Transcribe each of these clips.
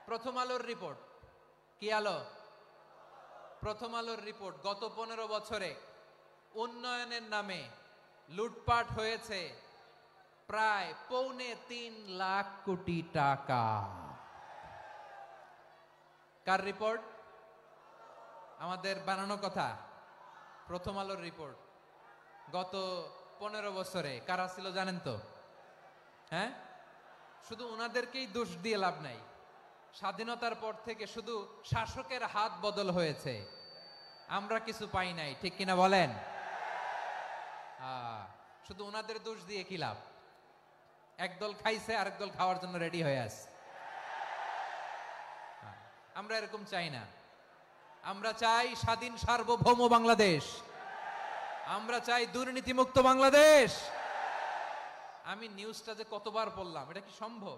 প্রথম আলোর রিপোর্ট, কি আলো? প্রথম আলোর রিপোর্ট, গত 15 বছরে উন্নয়নের নামে লুটপাট হয়েছে প্রায় 3.25 লাখ কোটি টাকা। কার রিপোর্ট? আমাদের বানানো কথা। প্রথম আলোর রিপোর্ট। গত 15 বছরে কারা ছিল জানেন তো? হ্যাঁ, শুধু ওনাদেরকেই দোষ দিয়ে লাভ নাই। স্বাধীনতার পর থেকে শুধু শাসকের হাত বদল হয়েছে, আমরা কিছু পাই নাই, ঠিক কিনা বলেন? শুধু ওনাদের দোষ দিয়ে কি লাভ? একদল খাইছে, আরেক দল খাওয়ার জন্য রেডি হয়ে আছে। আমরা এরকম চাই না। আমরা চাই স্বাধীন সার্বভৌম বাংলাদেশ। আমরা চাই দুর্নীতিমুক্ত বাংলাদেশ। আমি নিউজটা যে কতবার বললাম, এটা কি সম্ভব?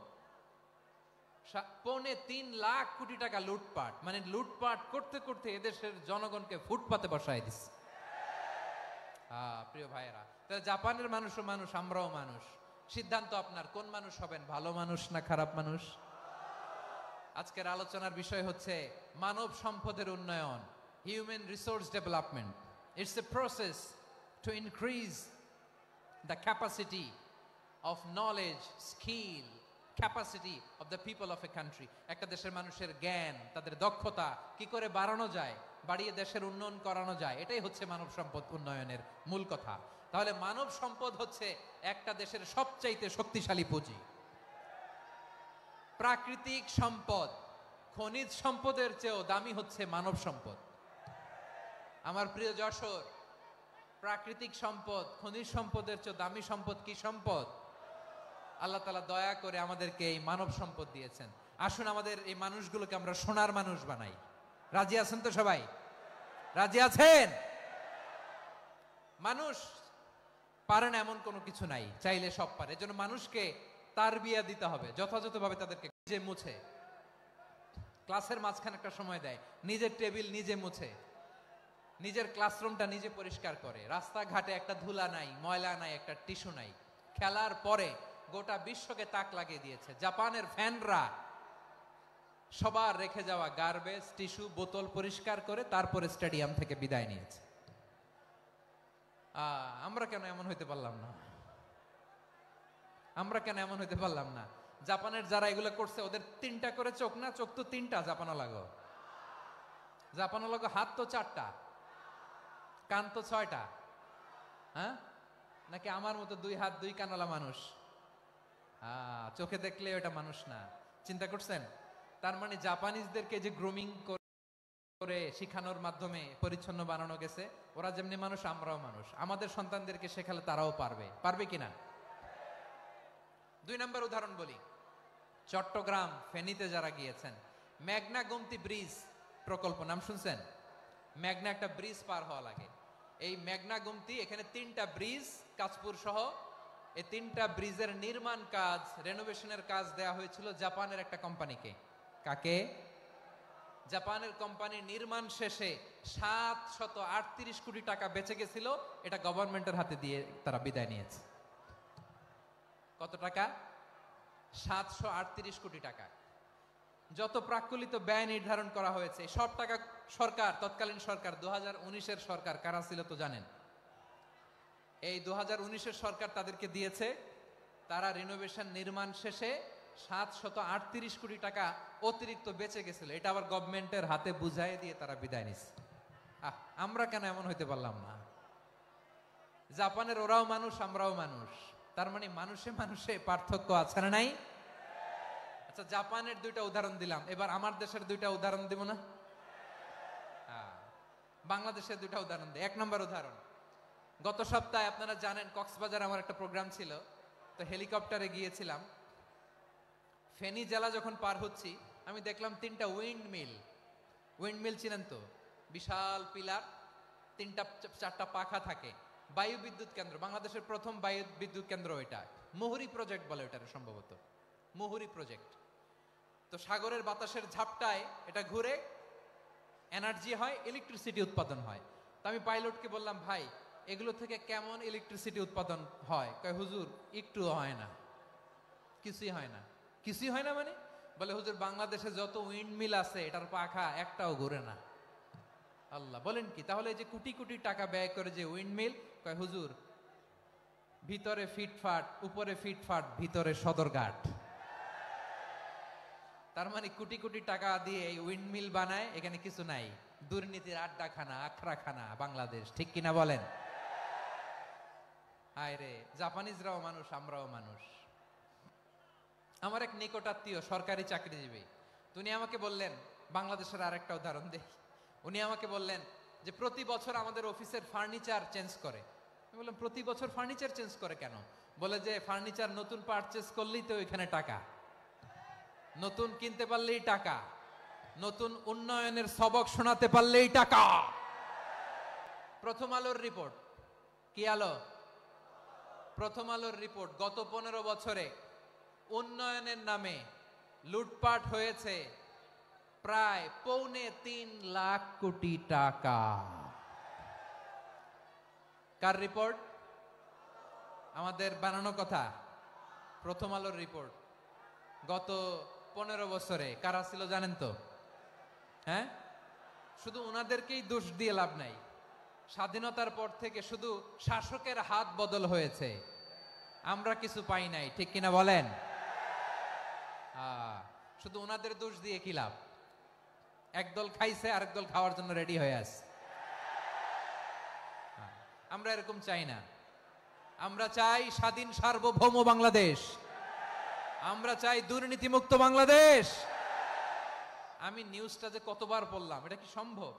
3.25 লাখ কোটি টাকা লুটপাট, মানে লুটপাট করতে করতে এদেশের জনগণকে ফুটপাতে বসায় দিচ্ছে। প্রিয় ভাইয়েরা, তাহলে জাপানের মানুষও মানুষ, আমরাও মানুষ। সিদ্ধান্ত আপনার, কোন মানুষ হবেন, ভালো মানুষ না খারাপ মানুষ? আজকের আলোচনার বিষয় হচ্ছে মানব সম্পদের উন্নয়ন, human resource development. It's a process to increase the capacity of knowledge, skill, capacity of the people of a country. একটা দেশের মানুষের জ্ঞান, তাদের দক্ষতা কি করে বাড়ানো যায়, বাড়িয়ে দেশের উন্নয়ন করানো যায়, এটাই হচ্ছে মানব সম্পদ উন্নয়নের মূল কথা। তাহলে মানব সম্পদ হচ্ছে একটা দেশের সবচাইতে শক্তিশালী পুঁজি। প্রাকৃতিক সম্পদ, খনিজ সম্পদের চেয়েও দামি হচ্ছে মানব সম্পদ। আমার প্রিয় যশোর, প্রাকৃতিক সম্পদ, খনিজ সম্পদের চেয়ে দামি সম্পদ কি সম্পদ? আল্লাহ তাআলা দয়া করে আমাদেরকে এই মানব সম্পদ দিয়েছেন। আসুন আমাদের এই মানুষগুলোকে আমরা সোনার মানুষ বানাই। রাজি আছেন তো সবাই? রাজি আছেন? মানুষ পারে না এমন কোনো কিছু নাই, চাইলে সব পারে। এজন্য মানুষকে তারবিয়া দিতে হবে, যথাযথভাবে তাদেরকে নিজে মুছে, ক্লাসের মাঝখানে একটা সময় দেয়, নিজের টেবিল নিজে মুছে, নিজের ক্লাসরুমটা নিজে পরিষ্কার করে, রাস্তাঘাটে একটা ধুলা নাই, ময়লা নাই, একটা টিস্যু নাই। খেলার পরে গোটা বিশ্বকে তাক লাগিয়ে দিয়েছে। জাপানের ফ্যানরা সবার রেখে যাওয়া গার্বেজ, টিস্যু, বোতল পরিষ্কার করে তারপরে স্টেডিয়াম থেকে বিদায় নিয়েছে। আমরা কেন এমন হইতে পারলাম না? আমরা কেন এমন হইতে পারলাম না? জাপানের যারা এগুলো করছে, ওদের 3টা করে চোখ না? চোখ তো 3টা, জাপানো লাগো। জাপানো লাগো হাত তো 4টা, কান তো 6টা। হ্যাঁ, নাকি আমার মতো 2 হাত 2 কানওয়ালা মানুষ? চোখে দেখলে ওটা মানুষ না। চিন্তা করছেন? তার মানে জাপানিজদেরকে যে গ্রুমিং করে শিখানোর মাধ্যমে পরিচ্ছন্ন বানানো গেছে, ওরা যেমনি মানুষ, আমরাও মানুষ। আমাদের সন্তানদেরকে শেখালে তারাও পারবে। পারবে কিনা? 2 নম্বর উদাহরণ বলি। চট্টগ্রাম ফেনীতে যারা গিয়েছেন, মেঘনা গোমতী ব্রিজ প্রকল্প নাম শুনছেন? মেঘনা একটা ব্রিজ পার হওয়া লাগে। এই মেঘনা গোমতী, এখানে 3টা ব্রিজ, কাঁচপুর সহ, এই 3টা ব্রিজের নির্মাণ কাজ, রেনোভেশনের কাজ দেয়া হয়েছিল জাপানের একটা কোম্পানিকে। কাকে? জাপানের কোম্পানি। নির্মাণ শেষে 738 কোটি টাকা বেঁচে গেছিল, এটা গভর্নমেন্টের হাতে দিয়ে তারা বিদায় নিয়েছে। কত টাকা? 738 কোটি টাকা। যত প্রাক্কলিত ব্যয় নির্ধারণ করা হয়েছে, সব টাকা সরকার, তৎকালীন সরকার, 2019-এর সরকার, কারা ছিল তো জানেন? এই 2019-এর সরকার তাদেরকে দিয়েছে। তারা রিনোভেশন নির্মাণ শেষে 738 কোটি টাকা অতিরিক্ত বেঁচে গেছিল, এটা আবার গভর্নমেন্টের হাতে বুঝাই দিয়ে তারা বিদায় নিচ্ছে। আমরা কেন এমন হইতে পারলাম না? জাপানের ওরাও মানুষ, আমরাও মানুষ। তার মানে মানুষে মানুষে পার্থক্য আছে না নাই? আচ্ছা, জাপানের 2টা উদাহরণ দিলাম, এবার আমার দেশের 2টা উদাহরণ দিব না? বাংলাদেশের 2টা উদাহরণ দিই। 1 নম্বর উদাহরণ, গত সপ্তাহে আপনারা জানেন কক্সবাজার আমার একটা প্রোগ্রাম ছিল, তো হেলিকপ্টারে গিয়েছিলাম। ফেনী জেলা যখন পার হচ্ছি, আমি দেখলাম 3টা উইন্ডমিল। উইন্ডমিল চিনেন তো? বিশাল পিলার, 3টা 4টা পাখা থাকে। বায়ু বিদ্যুৎ কেন্দ্র, বাংলাদেশের প্রথম বায়ু বিদ্যুৎ কেন্দ্র এটা। মুহুরী প্রজেক্ট বলে এটার, সম্ভবত মুহুরী প্রজেক্ট। তো সাগরের বাতাসের ঝাপটায় এটা ঘুরে এনার্জি হয়, ইলেকট্রিসিটি উৎপাদন হয়। তো আমি পাইলটকে বললাম, ভাই এগুলো থেকে কেমন ইলেকট্রিসিটি উৎপাদন হয়? কয় হুজুর একটু হয় না, কিছুই হয় না। কিছুই হয় না মানে? বলে হুজুর বাংলাদেশে যত উইন্ড মিল আছে এটার পাখা একটাও ঘুরে না। আল্লাহ, বলেন কি? তাহলে এই যে কোটি কোটি টাকা ব্যয় করে যে উইন্ড মিল, কয় হুজুর ভিতরে ফিটফাট, উপরে ফিটফাট, ভিতরে সদরঘাট। তার মানে কোটি কোটি টাকা দিয়ে এই উইন্ড মিল বানায়, এখানে কিছু নাই। দুর্নীতির আড্ডাখানা, আখড়াখানা বাংলাদেশ, ঠিক কিনা বলেন? হায় রে, জাপানিজরাও মানুষ, আমরাও মানুষ। আমার এক নিকটাত্মীয় সরকারি চাকরিজীবী, উনি আমাকে বললেন, বাংলাদেশের আরেকটা উদাহরণ দেই। উনি আমাকে বললেন যে প্রতি বছর আমাদের অফিসের ফার্নিচার চেঞ্জ করে। আমি বললাম প্রতি বছর ফার্নিচার চেঞ্জ করে কেন? বলে যে ফার্নিচার নতুন পারচেজ করলেই তো ওইখানে টাকা, নতুন কিনতে পারলেই টাকা, নতুন উন্নয়নের সবক শোনাতে পারলেই টাকা। প্রথম আলোর রিপোর্ট, কি আলো? প্রথম আলোর রিপোর্ট, গত 15 বছরে উন্নয়নের নামে লুটপাট হয়েছে প্রায় 3.25 লাখ কোটি টাকা। কার রিপোর্ট? আমাদের বানানো কথা? প্রথম আলোর রিপোর্ট। গত 15 বছরে কারা ছিল জানেন তো? হ্যাঁ, শুধু ওনাদেরকেই দোষ দিয়ে লাভ নাই। স্বাধীনতার পর থেকে শুধু শাসকের হাত বদল হয়েছে, আমরা কিছু পাই নাই, ঠিক কিনা বলেন? শুধু ওনাদের দোষ দিয়ে কি লাভ? একদল খাইছে, আরেক দল খাওয়ার জন্য রেডি হয়ে আছে। আমরা এরকম চাই না। আমরা চাই স্বাধীন সার্বভৌম বাংলাদেশ। আমরা চাই দুর্নীতিমুক্ত বাংলাদেশ। আমি নিউজটা যে কতবার বললাম, এটা কি সম্ভব?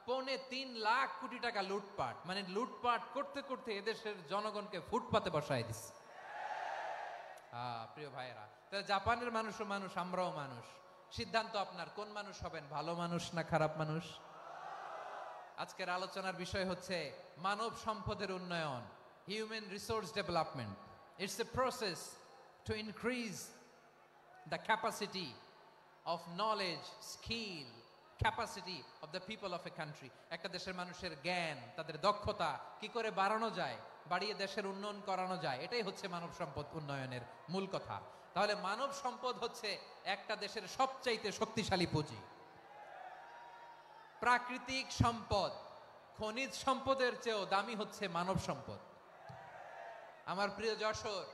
3.25 লাখ কোটি টাকা লুটপাট, মানে লুটপাট করতে করতে এদেশের জনগণকে ফুটপাতে বসায় দিচ্ছে। প্রিয় ভাইয়েরা, তাহলে জাপানের মানুষও মানুষ, আমরাও মানুষ। সিদ্ধান্ত আপনার, কোন মানুষ হবেন, ভালো মানুষ না খারাপ মানুষ? আজকের আলোচনার বিষয় হচ্ছে মানব সম্পদের উন্নয়ন, human resource development. It's a process to increase the capacity of knowledge, skill, capacity of the people of a country. একটা দেশের মানুষের জ্ঞান, তাদের দক্ষতা কি করে বাড়ানো যায়, বাড়িয়ে দেশের উন্নয়ন করানো যায়, এটাই হচ্ছে মানব সম্পদ উন্নয়নের মূল কথা। তাহলে মানব সম্পদ হচ্ছে একটা দেশের সবচাইতে শক্তিশালী পুঁজি। প্রাকৃতিক সম্পদ, খনিজ সম্পদের চেয়েও দামি হচ্ছে মানব সম্পদ। আমার প্রিয় যশোর,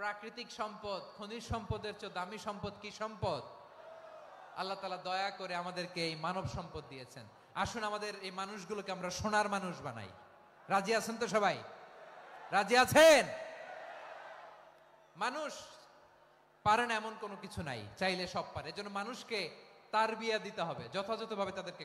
প্রাকৃতিক সম্পদ, খনিজ সম্পদের চেয়ে দামি সম্পদ কি সম্পদ? আল্লাহ তাআলা দয়া করে আমাদেরকে এই মানব সম্পদ দিয়েছেন। আসুন আমাদের এই মানুষগুলোকে আমরা সোনার মানুষ বানাই। রাজি আছেন তো সবাই? রাজি আছেন? মানুষ পারে না এমন কোনো কিছু নাই, চাইলে সব পারে। এজন্য মানুষকে তারবিয়া দিতে হবে, যথাযথভাবে তাদেরকে